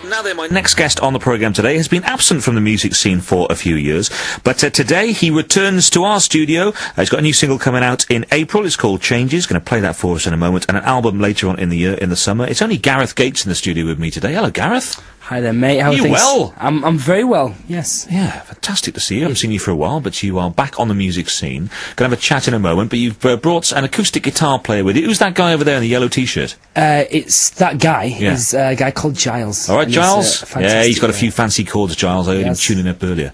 Now then, my next guest on the programme today has been absent from the music scene for a few years, but today he returns to our studio. He's got a new single coming out in April. It's called Changes. Going to play that for us in a moment, and an album later on in the year, in the summer. It's only Gareth Gates in the studio with me today. Hello, Gareth. Hi there, mate. How are you things? Well? I'm very well, yes. Yeah, fantastic to see you. I haven't seen you for a while, but you are back on the music scene. Going to have a chat in a moment, but you've brought an acoustic guitar player with you. Who's that guy over there in the yellow T-shirt? It's that guy. Yeah. He's a guy called Giles. All right, Giles. Yeah, he's got a few fancy chords, Giles. I heard him tuning up earlier.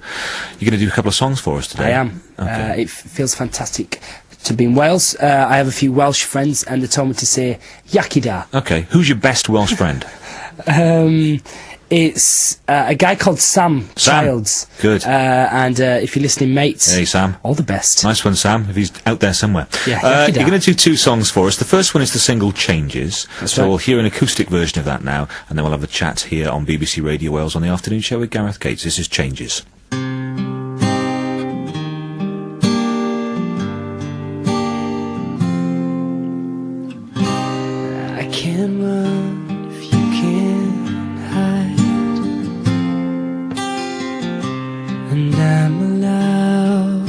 You're going to do a couple of songs for us today? I am. Okay. It feels fantastic to be in Wales. I have a few Welsh friends, and they told me to say Yakida. Okay. Who's your best Welsh friend? It's a guy called Sam Childs. Good. And if you're listening, mates, hey, Sam. all the best. Nice one, Sam, if he's out there somewhere. Yeah, you're going to do two songs for us. The first one is the single Changes. That's so right. we'll hear an acoustic version of that now, and then we'll have a chat here on BBC Radio Wales on the afternoon show with Gareth Gates. This is Changes. I can't run if you can't hide, and I'm allowed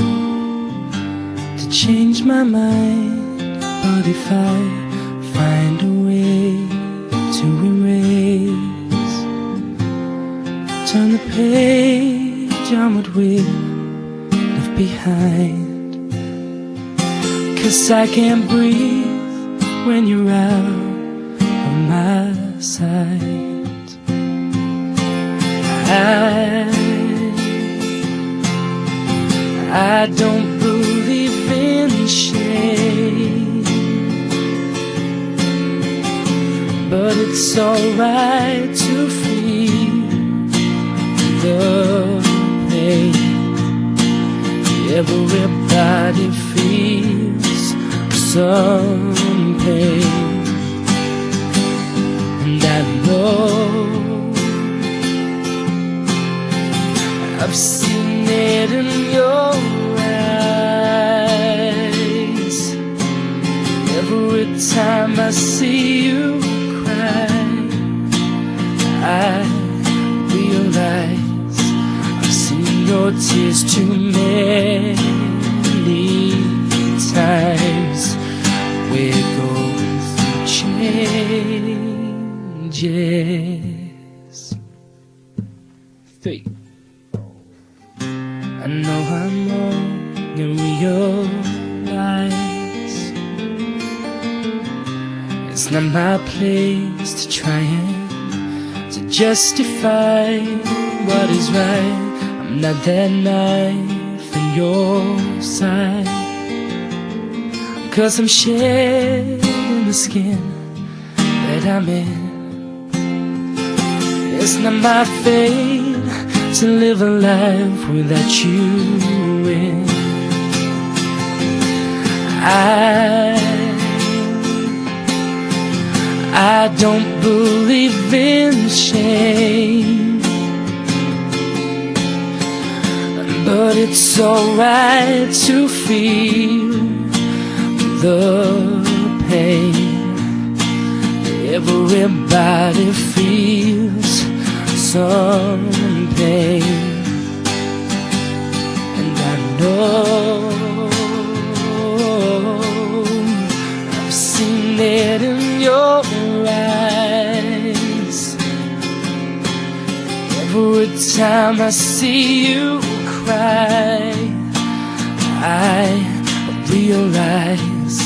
to change my mind. But if I find a way to erase, turn the page on what we've left behind, 'cause I can't breathe when you're out of my sight. I don't believe in shame, but it's alright to feel the pain. Everybody feels some pain, and I know I've seen it in your eyes. Every time I see you cry, I realize I've seen your tears too many times. We're going through changes. 3. I know I'm wrong and realize it's not my place to try and to justify what is right. I'm not that knife in your side, 'cause I'm shedding the skin that I'm in. It's not my fate to live a life without you in. I don't believe in shame, but it's alright to feel the pain. Everybody feels some pain, and I know I've seen it in your eyes. Every time I see you cry, I realize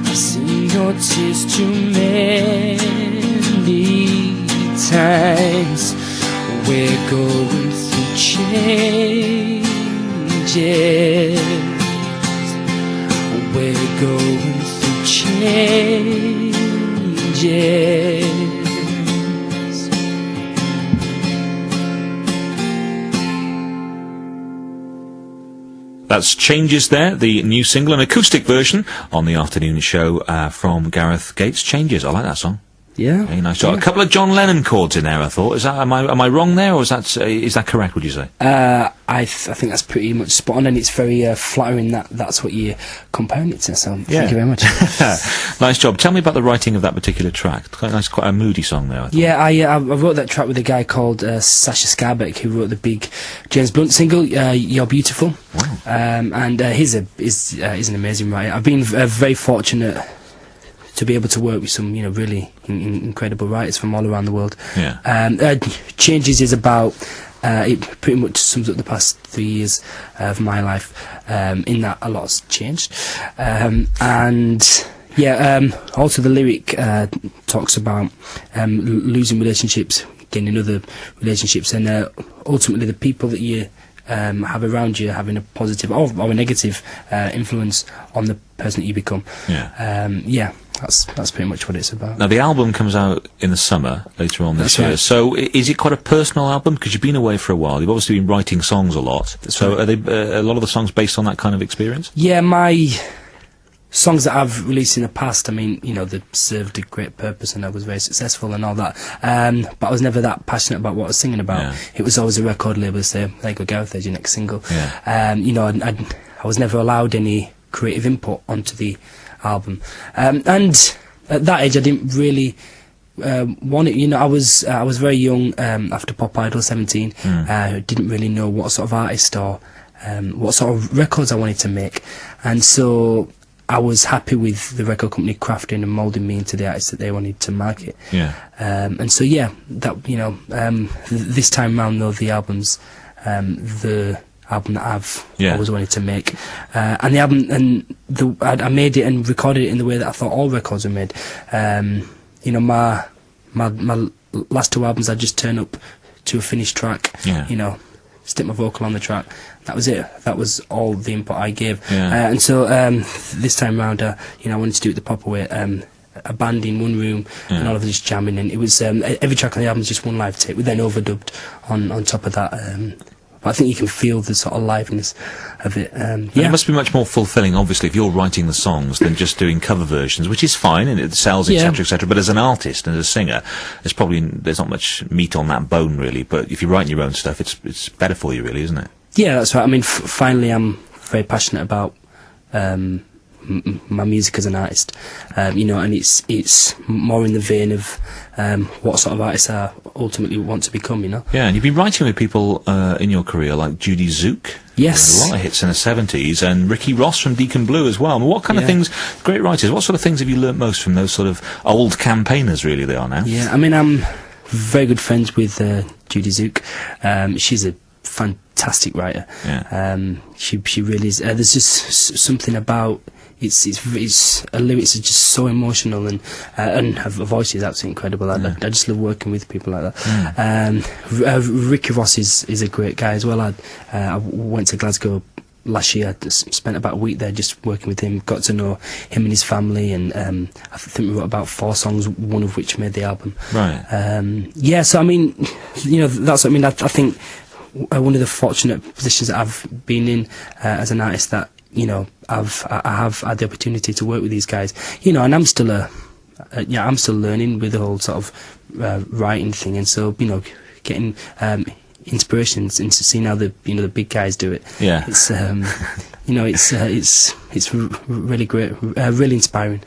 I've seen your tears too many times. We're going through changes. We're going through changes. That's Changes there, the new single, an acoustic version on the afternoon show from Gareth Gates. Changes, I like that song. Yeah. Very nice job. A couple of John Lennon chords in there, I thought. Is that am I wrong there, or is that correct? Would you say? I think that's pretty much spot on, and it's very flattering that that's what you're comparing it to. So thank you very much. Nice job. Tell me about the writing of that particular track. Quite nice, quite a moody song there. I thought. Yeah, I wrote that track with a guy called Sasha Scarbeck, who wrote the big James Blunt single "You're Beautiful." Wow. And he's an amazing writer. I've been very fortunate to be able to work with some, really incredible writers from all around the world. Yeah. Changes is about, it pretty much sums up the past 3 years of my life, in that a lot's changed. Also the lyric talks about losing relationships, gaining other relationships, and ultimately the people that you have around you having a positive or a negative influence on the person that you become. Yeah. That's pretty much what it's about. Now, the album comes out in the summer, later on this year. Right. So, is it quite a personal album? Because you've been away for a while. You've obviously been writing songs a lot. So, are they a lot of the songs based on that kind of experience? Yeah, my songs that I've released in the past, I mean, they served a great purpose and I was very successful and all that. But I was never that passionate about what I was singing about. Yeah. It was always a record label say, there you go, Gareth, there's your next single. Yeah. I was never allowed any creative input onto the album. And at that age, I didn't really want it. I was very young after Pop Idol 17. Didn't really know what sort of artist or what sort of records I wanted to make. And so I was happy with the record company crafting and moulding me into the artist that they wanted to market. Yeah. And so this time round though, the album's the album that I've always wanted to make, and the album I made it and recorded it in the way that I thought all records were made. My last two albums, I just turn up to a finished track. Yeah. Stick my vocal on the track. That was it. That was all the input I gave. Yeah. And so this time round, I wanted to do it the proper way. A band in one room and all of us just jamming, and it was every track on the album was just one live take, with then overdubbed on top of that. But I think you can feel the sort of liveliness of it. It must be much more fulfilling, obviously, if you're writing the songs than just doing cover versions, which is fine and it sells, etc., etc. But as an artist and as a singer, there's not much meat on that bone, really. But if you're writing your own stuff, it's better for you, really, isn't it? Yeah, that's right. I mean, finally, I'm very passionate about my music as an artist, and it's more in the vein of what sort of artist I ultimately want to become, Yeah, and you've been writing with people in your career like Judy Zook. Yes. A lot of hits in the 70s, and Ricky Ross from Deacon Blue as well. I mean, what kind of things, great writers, what sort of things have you learnt most from those sort of old campaigners, really, they are now? Yeah, I mean, I'm very good friends with Judy Zook. She's a fantastic writer. Yeah. She really is. There's just something about her lyrics are just so emotional, and her voice is absolutely incredible. I just love working with people like that. Ricky Ross is a great guy as well. I went to Glasgow last year. I spent about a week there just working with him, got to know him and his family, and I think we wrote about 4 songs, one of which made the album. Right. So I mean, that's what I mean. I think one of the fortunate positions that I've been in as an artist, that I have had the opportunity to work with these guys, and I'm still I'm still learning with the whole sort of writing thing, and so getting inspirations into seeing how the big guys do it. Yeah. It's it's really great, really inspiring.